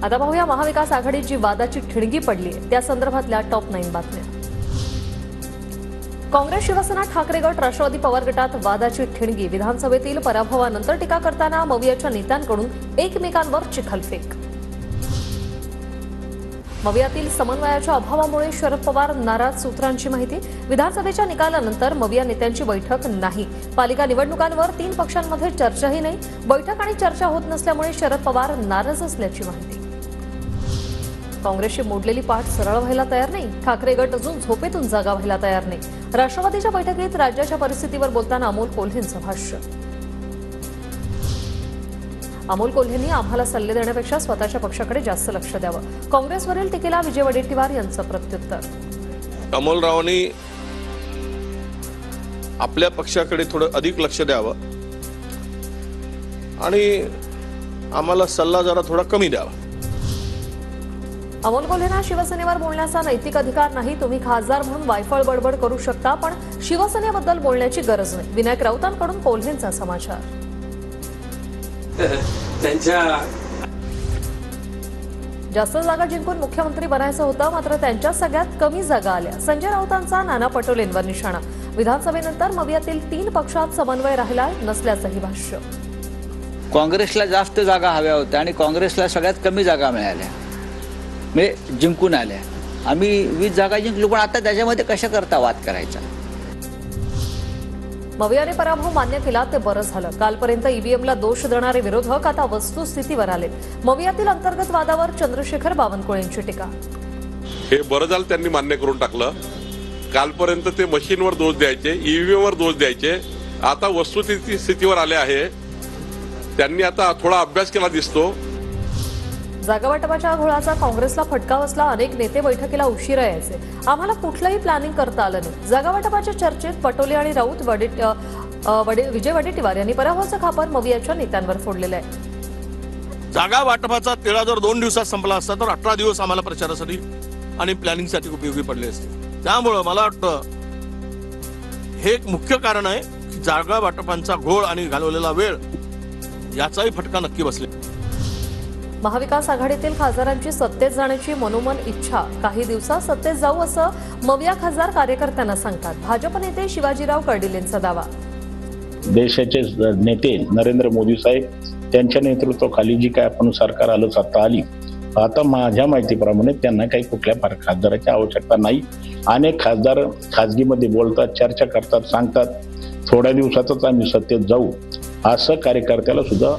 आता पाहूया महाविकास आघाडीत जी वादाची ठिणगी पडली त्या संदर्भातल्या टॉप 9 बातम्या। काँग्रेस शिवसेना ठाकरे गट राष्ट्रवादी पवार गटात वादाची ठिणगी। विधानसभेतील पराभवानंतर टीका करताना मवियाच्या नेत्यांकडून एकमेकांवर चिखलफेक। मवियातील समन्वयाच्या अभावामुळे शरद पवार नाराज, सूत्रांची माहिती। विधानसभेच्या निकालानंतर मविया नेत्यांची बैठक नाही। पालिका निवडणुकांवर 3 पक्षांमध्ये चर्चाही नाही। बैठक आणि चर्चा होत नसल्यामुळे शरद पवार नाराज असल्याची माहिती। काँग्रेसची मोडलेली पाठ सरळ व्हायला तयार नाही। ठाकरे गट अजून झोपेतून जागा व्हायला तयार नाही। राष्ट्रवादीच्या बैठकीत राज्याच्या परिस्थितीवर बोलताना अमोल कोल्हेंचं भाष्य। अमोल कोल्हेंनी आम्हाला सल्ले देण्यापेक्षा स्वतःच्या पक्षाकडे जास्त लक्ष द्यावं। काँग्रेसवरील टीकेला विजय वडेट्टीवार यांचं प्रत्युत्तर। अमोलरावांनी आपल्या पक्षाकडे थोडं अधिक लक्ष द्यावं आणि आम्हाला सल्ला जरा थोडा कमी द्यावा। अमोल कोल्हेंना शिवसेनेवर बोलण्याचा नैतिक अधिकार नाही। तुम्ही खासदार म्हणून वायफळ बडबड करू शकता, पण शिवसेनेबद्दल बोलण्याची गरज नाही। विनायक राऊतांकडून कोल्हेंचा समाचार। जास्त जागा जिंकून मुख्यमंत्री बनायचं होतं, मात्र त्यांच्या सगळ्यात कमी जागा आल्या। संजय राऊतांचा नाना पटोलेंवर निशाणा। विधानसभेनंतर मवियातील 3 पक्षात समन्वय राहिला नसल्याचंही भाष्य। काँग्रेसला जास्त जागा हव्या होत्या आणि काँग्रेसला सगळ्यात कमी जागा मिळाल्या, म्हणजे जिंकून आल्या। आम्ही 20 जागा जिंकलो, पण आता त्याच्यामध्ये कशा करता वाद करायचा। मवियाने पराभव मान्य केला ते बरं झालं। कालपर्यंत ईव्हीएमला दोष देणारे विरोधक आता वस्तुस्थितीवर आले। मवियातील अंतर्गत वादावर चंद्रशेखर बावनकुळेंची टीका। हे बरं झालं त्यांनी मान्य करून टाकलं। कालपर्यंत ते मशीनवर दोष द्यायचे, ईव्हीएमवर दोष द्यायचे, आता वस्तुस्थितीवर आले आहे। त्यांनी आता थोडा अभ्यास केला दिसतो। जागा वाटपाच्या घोळाचा काँग्रेसला फटका बसला। अनेक नेते बैठकीला उशिरा यायचे। आम्हाला कुठलंही प्लॅनिंग करता आलं नाही। जागा वाटपाच्या चर्चेत पटोले आणि राऊत विजय वडेट्टीवार यांनी पराभवाचं खापर मवियाच्या नेत्यांवर फोडलेलं आहे। जागा वाटपाचा तिळा जर 2 दिवसात संपला असता तर 18 दिवस आम्हाला प्रचारासाठी आणि प्लॅनिंगसाठी उपयोगी पडले असते। त्यामुळे मला वाटतं हे एक मुख्य कारण आहे की जागा वाटपांचा घोळ आणि घालवलेला वेळ याचाही फटका नक्की बसले। महाविकास आघाडीतील खासदारांची सत्तेत जाण्याची मनोमन इच्छा। काही दिवसात सत्तेत जाऊ असं मविया खासदार कार्यकर्त्यांना सांगतात। भाजप नेते शिवाजीराव कर्डिलेंचा दावा। देशाचे नेते नरेंद्र मोदी साहेब त्यांच्या नेतृत्वाखाली जी काय आपण सरकार आलं, सत्ता आली, आता माझ्या माहितीप्रमाणे त्यांना काही कुठल्या खासदाराची आवश्यकता नाही। अनेक खासदार खासगीमध्ये बोलतात, चर्चा करतात, सांगतात थोड्या दिवसातच आम्ही सत्तेत जाऊ, असं कार्यकर्त्याला सुद्धा